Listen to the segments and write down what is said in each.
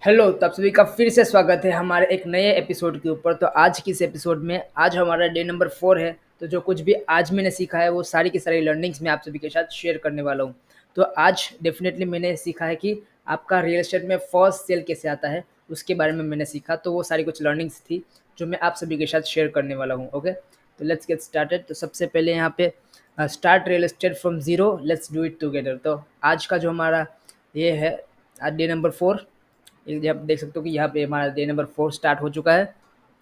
Hello, तब सभी का फिर से स्वागत है हमारे एक नए एपिसोड के ऊपर। तो आज की इस एपिसोड में आज हमारा डे नंबर 4 है। तो जो कुछ भी आज मैंने सीखा है वो सारी की सारी लर्निंग्स मैं आप सभी के साथ शेयर करने वाला हूँ। तो आज डेफिनेटली मैंने सीखा है कि आपका रियल एस्टेट में फर्स्ट सेल कैसे आता है, उसके बारे में मैंने सीखा। तो वो सारी कुछ लर्निंग्स थी जो मैं आप सभी के साथ शेयर करने वाला हूँ। ओके, तो लेट्स गेट स्टार्टेड। तो सबसे पहले यहाँ पे start real estate from zero, let's do it together. तो आज का जो हमारा ये है, आज डे नंबर 4। ये आप देख सकते हो कि यहाँ पे हमारा डे नंबर 4 स्टार्ट हो चुका है।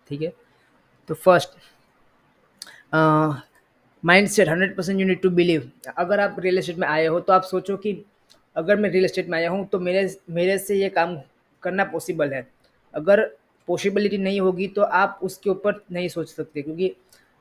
ठीक है, तो first mind set 100% you need to believe. अगर आप रियल एस्टेट में आए हो तो आप सोचो कि अगर मैं रियल एस्टेट में आया हूँ तो मेरे मेरे से ये काम करना पॉसिबल है। अगर पॉसिबिलिटी नहीं होगी तो आप उसके ऊपर नहीं सोच सकते, क्योंकि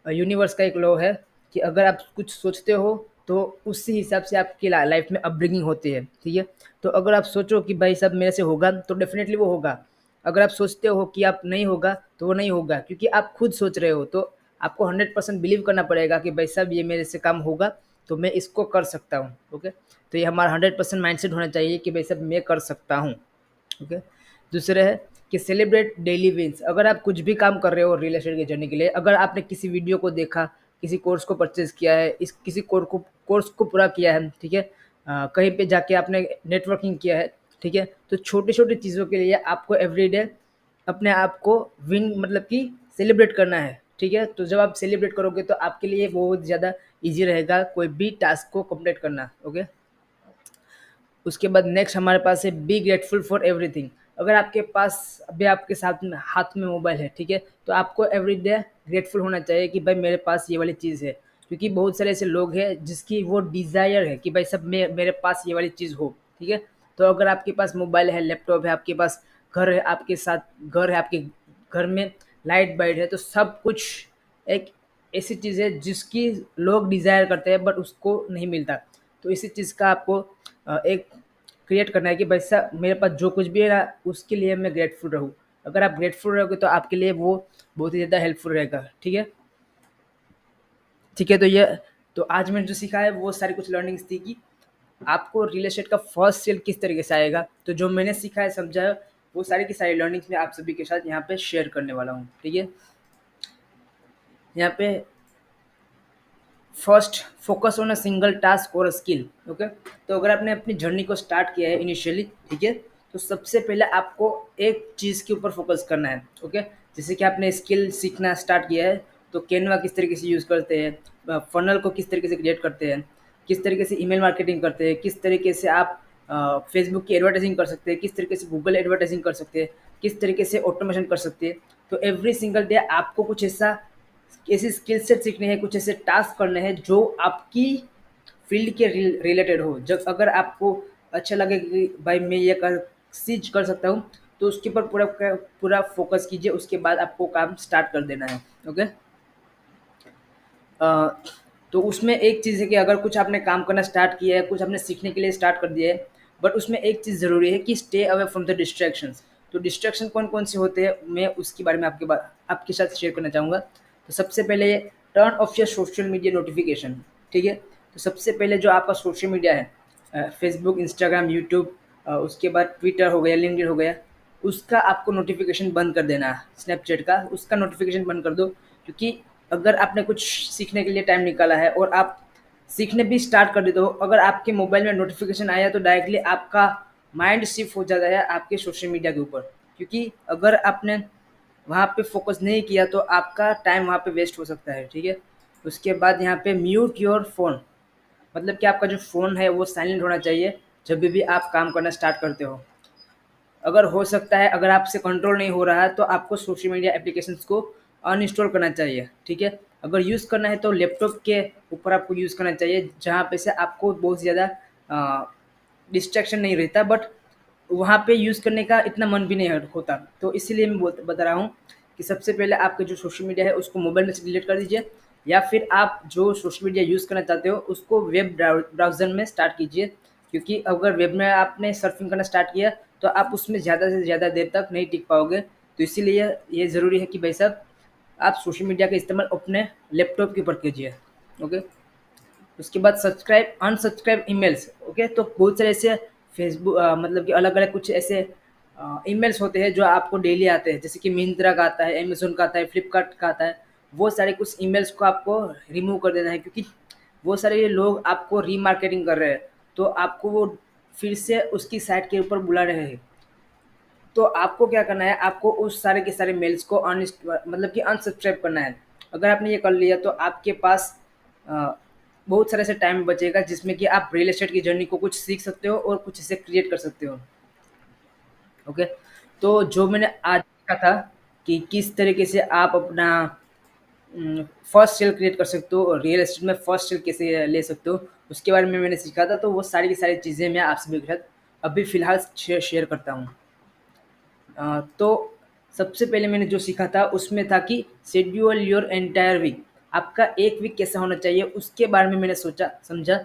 यूनिवर्स का एक लॉ है कि अगर आप कुछ सोचते हो तो उसी हिसाब से आपकी लाइफ में अपब्रिंगिंग होती है। ठीक है, तो अगर आप सोचो कि भाई सब मेरे से होगा तो डेफिनेटली वो होगा। अगर आप सोचते हो कि आप नहीं होगा तो वो नहीं होगा, क्योंकि आप खुद सोच रहे हो। तो आपको 100% बिलीव करना पड़ेगा कि भाई साहब ये मेरे से काम होगा तो मैं इसको कर सकता हूँ। ओके, तो ये हमारा 100% माइंडसेट होना चाहिए कि भाई साहब मैं कर सकता हूँ। ओके, दूसरे है कि सेलिब्रेट डेली विंस। अगर आप कुछ भी काम कर रहे हो रियल एस्टेट के जर्नी के लिए, अगर आपने किसी वीडियो को देखा, किसी कोर्स को परचेज किया है, इस किसी कोर्स को पूरा किया है, ठीक है, कहीं पे जाके आपने नेटवर्किंग किया है, ठीक है, तो छोटी छोटी चीज़ों के लिए आपको एवरीडे अपने आप को विन मतलब कि सेलिब्रेट करना है। ठीक है, तो जब आप सेलिब्रेट करोगे तो आपके लिए बहुत ज़्यादा इजी रहेगा कोई भी टास्क को कंप्लीट करना। ओके, उसके बाद नेक्स्ट हमारे पास है बी ग्रेटफुल फॉर एवरीथिंग। अगर आपके पास अभी आपके साथ में हाथ में मोबाइल है, ठीक है, तो आपको एवरी डे ग्रेटफुल होना चाहिए कि भाई मेरे पास ये वाली चीज़ है। क्योंकि बहुत सारे ऐसे लोग हैं जिसकी वो डिज़ायर है कि भाई सब मेरे पास ये वाली चीज़ हो। ठीक है, तो अगर आपके पास मोबाइल है, लैपटॉप है, आपके पास घर है, आपके साथ घर है, आपके घर में लाइट बाइट है, तो सब कुछ एक ऐसी चीज़ है जिसकी लोग डिज़ायर करते हैं बट उसको नहीं मिलता। तो इसी चीज़ का आपको एक क्रिएट करना है कि भाई साहब मेरे पास जो कुछ भी है ना उसके लिए मैं ग्रेटफुल रहूँ। अगर आप ग्रेटफुल रहोगे तो आपके लिए वो बहुत ही ज़्यादा हेल्पफुल रहेगा। ठीक है, ठीक है, तो आज मैंने जो सीखा है वो सारी कुछ लर्निंग्स थी कि आपको रियल एस्टेट का फर्स्ट सेल किस तरीके से आएगा। तो जो मैंने सीखा है, समझा है, वो सारी की सारी लर्निंग्स मैं आप सभी के साथ यहाँ पे शेयर करने वाला हूँ। ठीक है, यहाँ पे first focus on a single task और स्किल। ओके, तो अगर आपने अपनी जर्नी को स्टार्ट किया है इनिशियली, ठीक है, तो सबसे पहले आपको एक चीज़ के ऊपर फोकस करना है। ओके, जैसे कि आपने स्किल सीखना स्टार्ट किया है तो कैनवा किस तरीके से यूज़ करते हैं, फनल को किस तरीके से क्रिएट करते हैं, किस तरीके से ईमेल मार्केटिंग करते हैं, किस तरीके से आप फेसबुक की एडवर्टाइजिंग कर सकते हैं, किस तरीके से गूगल एडवर्टाइजिंग कर सकते हैं, किस तरीके से ऑटोमेशन कर सकते हैं। तो एवरी सिंगल डे आपको कुछ ऐसी स्किल सेट सीखने हैं, कुछ ऐसे टास्क करने हैं जो आपकी फील्ड के रिलेटेड हो। जब अगर आपको अच्छा लगे कि भाई मैं ये चीज कर सकता हूँ, तो उसके ऊपर पूरा पूरा फोकस कीजिए। उसके बाद आपको काम स्टार्ट कर देना है। ओके, अ, तो उसमें एक चीज़ है कि अगर कुछ आपने काम करना स्टार्ट किया है, कुछ आपने सीखने के लिए स्टार्ट कर दिया है, बट उसमें एक चीज़ ज़रूरी है कि stay away from the distractions. तो डिस्ट्रैक्शन कौन कौन से होते हैं, मैं उसके बारे में आपके साथ शेयर करना चाहूँगा। तो सबसे पहले turn off your social media notification. ठीक है, तो सबसे पहले जो आपका सोशल मीडिया है, फेसबुक, इंस्टाग्राम, यूट्यूब, उसके बाद ट्विटर हो गया, लिंक्डइन हो गया, उसका आपको नोटिफिकेशन बंद कर देना है। स्नैपचैट का उसका नोटिफिकेशन बंद कर दो, क्योंकि अगर आपने कुछ सीखने के लिए टाइम निकाला है और आप सीखने भी स्टार्ट कर देते हो, अगर आपके मोबाइल में नोटिफिकेशन आया तो डायरेक्टली आपका माइंड शिफ्ट हो जाता है आपके सोशल मीडिया के ऊपर। क्योंकि अगर आपने वहाँ पे फोकस नहीं किया तो आपका टाइम वहाँ पे वेस्ट हो सकता है। ठीक है, उसके बाद यहाँ पे म्यूट योर फोन, मतलब कि आपका जो फ़ोन है वो साइलेंट होना चाहिए जब भी आप काम करना स्टार्ट करते हो। अगर हो सकता है, अगर आपसे कंट्रोल नहीं हो रहा है तो आपको सोशल मीडिया एप्लीकेशंस को अनइंस्टॉल करना चाहिए। ठीक है, अगर यूज़ करना है तो लैपटॉप के ऊपर आपको यूज़ करना चाहिए, जहाँ पे से आपको बहुत ज़्यादा डिस्ट्रैक्शन नहीं रहता, बट वहाँ पे यूज़ करने का इतना मन भी नहीं होता। तो इसीलिए मैं बता रहा हूँ कि सबसे पहले आपके जो सोशल मीडिया है उसको मोबाइल में से डिलीट कर दीजिए, या फिर आप जो सोशल मीडिया यूज़ करना चाहते हो उसको वेब ब्राउज़र में स्टार्ट कीजिए। क्योंकि अगर वेब में आपने सर्फिंग करना स्टार्ट किया तो आप उसमें ज़्यादा से ज़्यादा देर तक नहीं टिक पाओगे। तो इसीलिए ये ज़रूरी है कि भाई साहब आप सोशल मीडिया का इस्तेमाल अपने लैपटॉप के ऊपर कीजिए। ओके, उसके बाद सब्सक्राइब अनसब्सक्राइब ईमेल्स। ओके, तो बहुत सारे ऐसे फेसबुक मतलब कि अलग अलग कुछ ऐसे ईमेल्स होते हैं जो आपको डेली आते हैं, जैसे कि मिंत्रा का आता है, अमेज़न का आता है, फ्लिपकार्ट का आता है। वो सारे कुछ ईमेल्स को आपको रिमूव कर देना है, क्योंकि वो सारे लोग आपको रीमार्केटिंग कर रहे हैं, तो आपको वो फिर से उसकी साइट के ऊपर बुला रहे हैं। तो आपको क्या करना है, आपको उस सारे के सारे मेल्स को मतलब कि अनसब्सक्राइब करना है। अगर आपने ये कर लिया तो आपके पास अ, बहुत सारे ऐसे टाइम बचेगा जिसमें कि आप रियल एस्टेट की जर्नी को कुछ सीख सकते हो और कुछ इसे क्रिएट कर सकते हो। ओके, तो जो मैंने आज सीखा था कि किस तरीके से आप अपना फर्स्ट सेल क्रिएट कर सकते हो और रियल एस्टेट में फर्स्ट सेल कैसे ले सकते हो, उसके बारे में मैंने सीखा था। तो वो सारी की सारी चीज़ें मैं आप सभी के साथ अभी फ़िलहाल शेयर करता हूँ। तो सबसे पहले मैंने जो सीखा था उसमें था कि शेड्यूल योर एंटायर वीक। आपका एक वीक कैसा होना चाहिए उसके बारे में मैंने सोचा समझा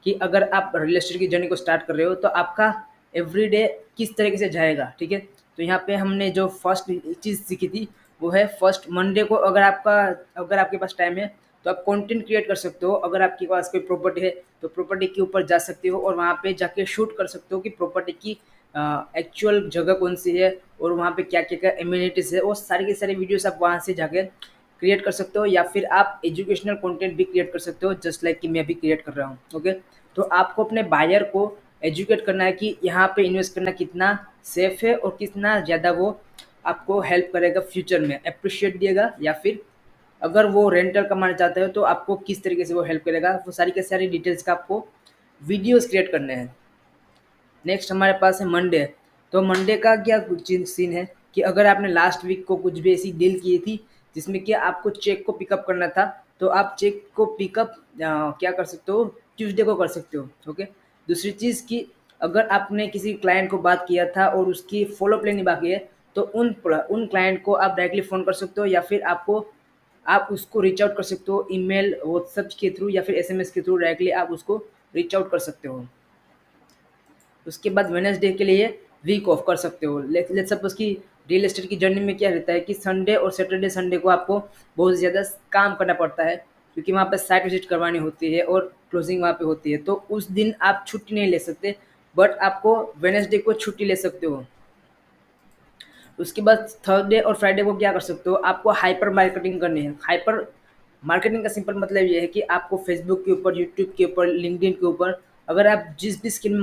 कि अगर आप रियल एस्टेट की जर्नी को स्टार्ट कर रहे हो तो आपका एवरीडे किस तरीके से जाएगा, ठीक है। तो यहाँ पे हमने जो फर्स्ट चीज़ सीखी थी वो है फर्स्ट मंडे को, अगर आपके पास टाइम है तो आप कंटेंट क्रिएट कर सकते हो। अगर आपके पास कोई प्रॉपर्टी है तो प्रॉपर्टी के ऊपर जा सकते हो और वहाँ पे जाके शूट कर सकते हो कि प्रॉपर्टी की एक्चुअल जगह कौन सी है और वहाँ पे क्या क्या क्या एम्यूनिटीज़ है, वो सारी की सारी वीडियोस आप वहाँ से जाके क्रिएट कर सकते हो। या फिर आप एजुकेशनल कंटेंट भी क्रिएट कर सकते हो, जस्ट लाइक कि मैं भी क्रिएट कर रहा हूँ। ओके, तो आपको अपने बायर को एजुकेट करना है कि यहाँ पे इन्वेस्ट करना कितना सेफ है और कितना ज़्यादा वो आपको हेल्प करेगा, फ्यूचर में अप्रिशिएट दिएगा, या फिर अगर वो रेंटल कमाना चाहते हो तो आपको किस तरीके से वो हेल्प करेगा। वो सारी के सारी डिटेल्स का आपको वीडियोस क्रिएट करने हैं। नेक्स्ट हमारे पास है मंडे। तो मंडे का क्या सीन है कि अगर आपने लास्ट वीक को कुछ भी ऐसी डील की थी जिसमें कि आपको चेक को पिकअप करना था, तो आप चेक को पिकअप क्या कर सकते हो, ट्यूसडे को कर सकते हो। ओके, दूसरी चीज़ कि अगर आपने किसी क्लाइंट को बात किया था और उसकी फॉलो लेनी बाकी है तो उन क्लाइंट को आप डायरेक्टली फ़ोन कर सकते हो, या फिर आप उसको रीच आउट कर सकते हो ईमेल व्हाट्सएप के थ्रू या फिर एसएमएस के थ्रू, डायरेक्टली आप उसको रीच आउट कर सकते हो। उसके बाद वेडनेसडे के लिए वीक ऑफ कर सकते हो। लेट्स सपोज कि रियल एस्टेट की जर्नी में क्या रहता है कि संडे और सैटरडे संडे को आपको बहुत ज़्यादा काम करना पड़ता है, क्योंकि वहाँ पे साइट विजिट करवानी होती है और क्लोजिंग वहाँ पे होती है। तो उस दिन आप छुट्टी नहीं ले सकते, बट आपको वेडनेसडे को छुट्टी ले सकते हो। उसके बाद थर्सडे और फ्राइडे को क्या कर सकते हो, आपको हाइपर मार्केटिंग करनी है। हाइपर मार्केटिंग का सिंपल मतलब ये है कि आपको फेसबुक के ऊपर, यूट्यूब के ऊपर, लिंक्डइन के ऊपर, अगर आप जिस भी स्किल में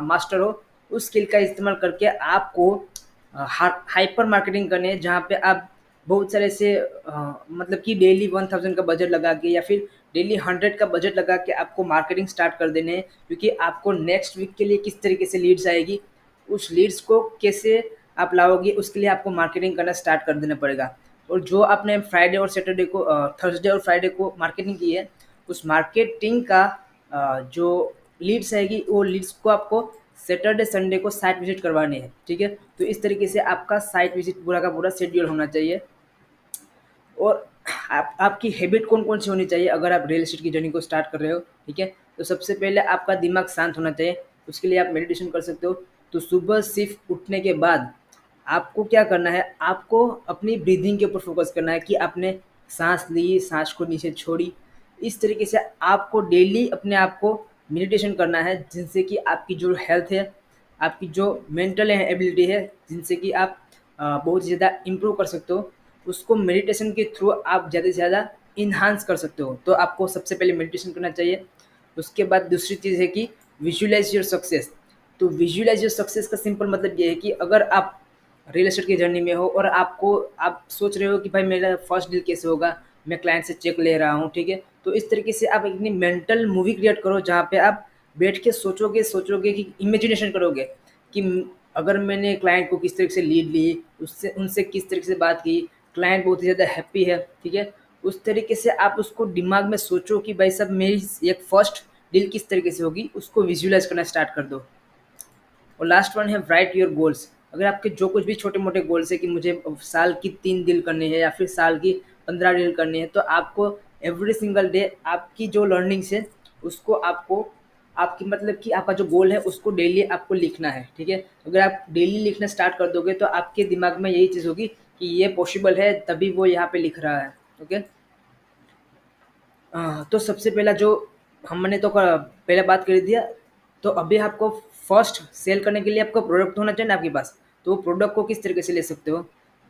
मास्टर हो उस स्किल का इस्तेमाल करके आपको हाइपर मार्केटिंग करनी है, जहाँ पे आप बहुत सारे ऐसे मतलब कि डेली 1000 का बजट लगा के या फिर डेली 100 का बजट लगा के आपको मार्केटिंग स्टार्ट कर देने हैं। क्योंकि आपको नेक्स्ट वीक के लिए किस तरीके से लीड्स आएगी, उस लीड्स को कैसे आप लाओगे, उसके लिए आपको मार्केटिंग करना स्टार्ट कर देना पड़ेगा। और जो आपने फ्राइडे और सैटरडे को थर्सडे और फ्राइडे को मार्केटिंग की है, उस मार्केटिंग का जो लीड्स आएगी वो लीड्स को आपको सैटरडे संडे को साइट विजिट करवानी है, ठीक है। तो इस तरीके से आपका साइट विजिट पूरा का पूरा शेड्यूल होना चाहिए। और आपकी हैबिट कौन-कौन सी होनी चाहिए अगर आप रियल एस्टेट की जर्नी को स्टार्ट कर रहे हो, ठीक है? तो सबसे पहले आपका दिमाग शांत होना चाहिए, उसके लिए आप मेडिटेशन कर सकते हो। तो सुबह सिर्फ़ उठने के बाद आपको क्या करना है, आपको अपनी ब्रीथिंग के ऊपर फ़ोकस करना है कि आपने साँस ली, साँस को नीचे छोड़ी। इस तरीके से आपको डेली अपने आप को मेडिटेशन करना है, जिनसे कि आपकी जो हेल्थ है, आपकी जो मेंटल एबिलिटी है, जिनसे कि आप बहुत ज़्यादा इम्प्रूव कर सकते हो, उसको मेडिटेशन के थ्रू आप ज़्यादा से ज़्यादा इन्हांस कर सकते हो। तो आपको सबसे पहले मेडिटेशन करना चाहिए। उसके बाद दूसरी चीज़ है कि विजुअलाइज़ योर सक्सेस। तो विजुअलाइज़ योर सक्सेस का सिंपल मतलब ये है कि अगर आप रियल एस्टेट की जर्नी में हो और आप सोच रहे हो कि भाई मेरा फर्स्ट डील कैसे होगा, मैं क्लाइंट से चेक ले रहा हूँ, ठीक है। तो इस तरीके से आप अपनी मेंटल मूवी क्रिएट करो, जहाँ पे आप बैठ के सोचोगे कि इमेजिनेशन करोगे कि अगर मैंने क्लाइंट को किस तरीके से लीड ली, उससे उनसे किस तरीके से बात की, क्लाइंट बहुत ही ज़्यादा हैप्पी है, ठीक है। उस तरीके से आप उसको दिमाग में सोचो कि भाई साहब मेरी एक फर्स्ट डील किस तरीके से होगी, उसको विजुअलाइज करना स्टार्ट कर दो। और लास्ट वन है राइट योर गोल्स। अगर आपके जो कुछ भी छोटे-मोटे गोल्स है कि मुझे साल की 3 डील करनी है या फिर साल की 15 डील करनी है, तो आपको एवरी सिंगल डे आपकी जो लर्निंग्स है, उसको आपको आपकी मतलब कि आपका जो गोल है, उसको डेली आपको लिखना है, ठीक है? अगर आप डेली लिखना स्टार्ट कर दोगे, तो आपके दिमाग में यही चीज़ होगी कि ये पॉसिबल है, तभी वो यहाँ पे लिख रहा है, ओके? तो सबसे पहला जो हमने तो पहले बात कर दिया। तो अभी आपको फर्स्ट सेल करने के लिए आपको प्रोडक्ट होना चाहिए ना आपके पास। तो वो प्रोडक्ट को किस तरीके से ले सकते हो।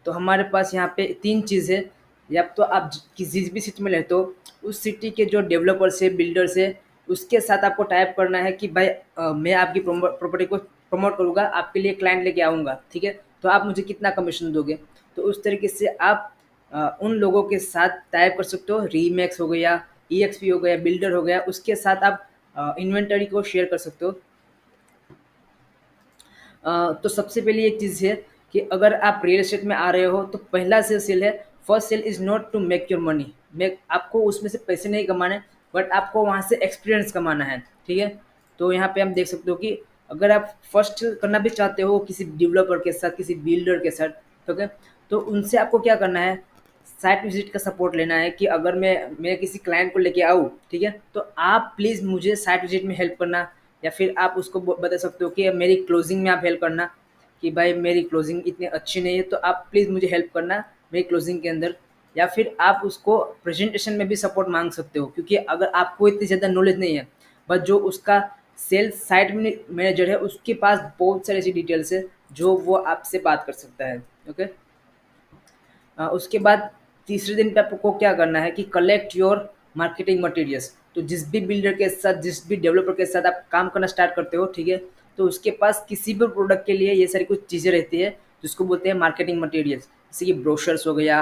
तो हमारे पास यहाँ पे 3 चीज़ है। या तो आप जिस भी सिटी में रहते हो उस सिटी के जो डेवलपर्स है, बिल्डर्स है, उसके साथ आपको टाइप करना है कि भाई मैं आपकी प्रॉपर्टी को प्रमोट करूँगा, आपके लिए क्लाइंट लेके आऊँगा, ठीक है? तो आप मुझे कितना कमीशन दोगे? तो उस तरीके से आप उन लोगों के साथ टाइप कर सकते हो। रीमैक्स हो गया, ईएक्सपी हो गया, बिल्डर हो गया, उसके साथ आप इन्वेंटरी को शेयर कर सकते हो। तो सबसे पहली एक चीज़ है कि अगर आप रियल एस्टेट में आ रहे हो तो पहला सेल है, first sale is not to make your money. Make आपको उसमें से पैसे नहीं कमाने, बट आपको वहाँ से एक्सपीरियंस कमाना है, ठीक है? तो यहाँ पे हम देख सकते हो कि अगर आप फर्स्ट करना भी चाहते हो किसी डेवलपर के साथ, किसी बिल्डर के साथ, ठीक है? तो उनसे आपको क्या करना है, साइट विजिट का सपोर्ट लेना है कि अगर मैं किसी क्लाइंट को लेके आऊँ, ठीक है? तो आप प्लीज़ मुझे साइट विजिट में हेल्प करना, या फिर आप उसको बता सकते हो कि मेरी क्लोजिंग में आप हेल्प करना, कि भाई मेरी क्लोजिंग इतनी अच्छी नहीं है तो आप प्लीज़ मुझे हेल्प करना मेरी क्लोजिंग के अंदर। या फिर आप उसको प्रेजेंटेशन में भी सपोर्ट मांग सकते हो, क्योंकि अगर आपको इतनी ज़्यादा नॉलेज नहीं है, बट जो उसका सेल्स साइट मैनेजर है उसके पास बहुत सारी ऐसी डिटेल्स है जो वो आपसे बात कर सकता है। ओके। उसके बाद तीसरे दिन पे आपको क्या करना है कि कलेक्ट योर मार्केटिंग मटेरियल्स। तो जिस भी बिल्डर के साथ, जिस भी डेवलपर के साथ आप काम करना स्टार्ट करते हो, ठीक है? तो उसके पास किसी भी प्रोडक्ट के लिए ये सारी कुछ चीज़ें रहती है जिसको बोलते हैं मार्केटिंग मटेरियल्स। जैसे कि ब्रोशर्स हो गया,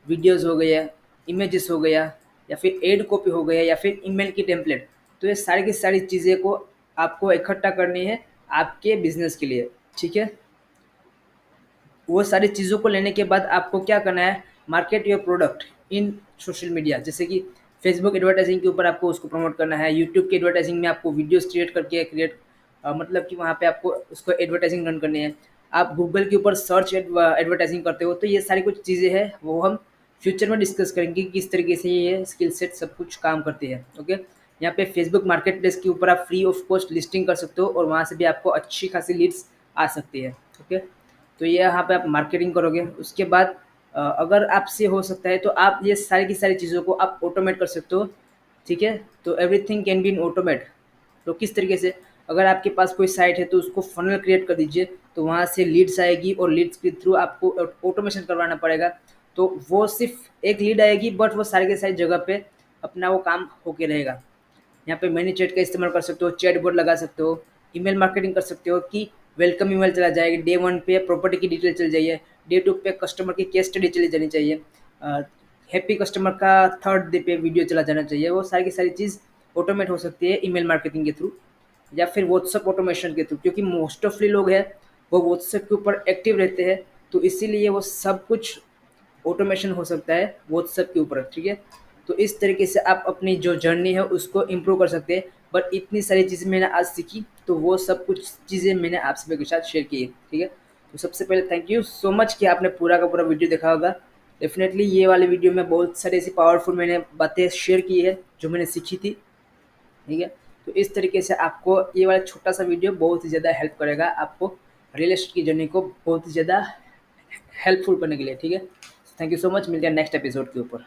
वीडियोज़ हो गया, इमेजेस हो गया, या फिर एड कॉपी हो गया, या फिर ईमेल की टेम्पलेट। तो ये सारी की सारी चीज़ें को आपको इकट्ठा करनी है आपके बिजनेस के लिए, ठीक है? वो सारी चीज़ों को लेने के बाद आपको क्या करना है, market your product in social media. जैसे कि फेसबुक एडवर्टाइजिंग के ऊपर आपको उसको प्रमोट करना है, यूट्यूब की एडवर्टाइजिंग में आपको वीडियोस क्रिएट करके मतलब कि वहाँ पे आपको उसको एडवर्टाइजिंग रन करनी है। आप गूगल के ऊपर सर्च एडवर्टाइजिंग करते हो, तो ये सारी कुछ चीज़ें हैं वो हम फ्यूचर में डिस्कस करेंगे कि किस तरीके से ये स्किल सेट सब कुछ काम करती है। ओके। यहाँ पे फेसबुक मार्केट प्लेस के ऊपर आप फ्री ऑफ कॉस्ट लिस्टिंग कर सकते हो और वहाँ से भी आपको अच्छी खासी लीड्स आ सकती है। ओके। तो ये यहाँ पे आप मार्केटिंग करोगे। उसके बाद अगर आपसे हो सकता है तो आप ये सारी की सारी चीज़ों को आप ऑटोमेट कर सकते हो, ठीक है? तो everything can be in automate. तो किस तरीके से, अगर आपके पास कोई साइट है तो उसको फनल क्रिएट कर दीजिए, तो वहाँ से लीड्स आएगी और लीड्स के थ्रू आपको ऑटोमेशन करवाना पड़ेगा। तो वो सिर्फ एक लीड आएगी, बट वो सारी के सारी जगह पे अपना वो काम होके रहेगा। यहाँ पे मैनी चैट का इस्तेमाल कर सकते हो, चैट बोर्ड लगा सकते हो, ईमेल मार्केटिंग कर सकते हो कि वेलकम ईमेल चला जाएगा, डे 1 पे प्रॉपर्टी की डिटेल चल जाइए, डे 2 पे कस्टमर की केस स्टडी चली जानी चाहिए, हैप्पी कस्टमर का थर्ड डे पे वीडियो चला जाना चाहिए। वो सारी की सारी चीज़ ऑटोमेट हो सकती है ईमेल मार्केटिंग के थ्रू, या फिर व्हाट्सअप ऑटोमेशन के थ्रू, क्योंकि मोस्ट ऑफली लोग हैं वो व्हाट्सएप के ऊपर एक्टिव रहते हैं, तो इसीलिए वो सब कुछ ऑटोमेशन हो सकता है व्हाट्सएप के ऊपर, ठीक है? तो इस तरीके से आप अपनी जो जर्नी है उसको इम्प्रूव कर सकते हैं। बट इतनी सारी चीज़ें मैंने आज सीखी, तो वो सब कुछ चीज़ें मैंने आप सभी के साथ शेयर की है, ठीक है? तो सबसे पहले थैंक यू सो मच कि आपने पूरा का पूरा वीडियो देखा होगा। डेफिनेटली ये वाले वीडियो में बहुत सारी ऐसी पावरफुल मैंने बातें शेयर की है जो मैंने सीखी थी, ठीक है? तो इस तरीके से आपको ये वाला छोटा सा वीडियो बहुत ही ज़्यादा हेल्प करेगा आपको रियल एस्टेट की जर्नी को बहुत ही ज़्यादा हेल्पफुल करने के लिए, ठीक है? Thank you so much. मिलते हैं नेक्स्ट एपिसोड के ऊपर।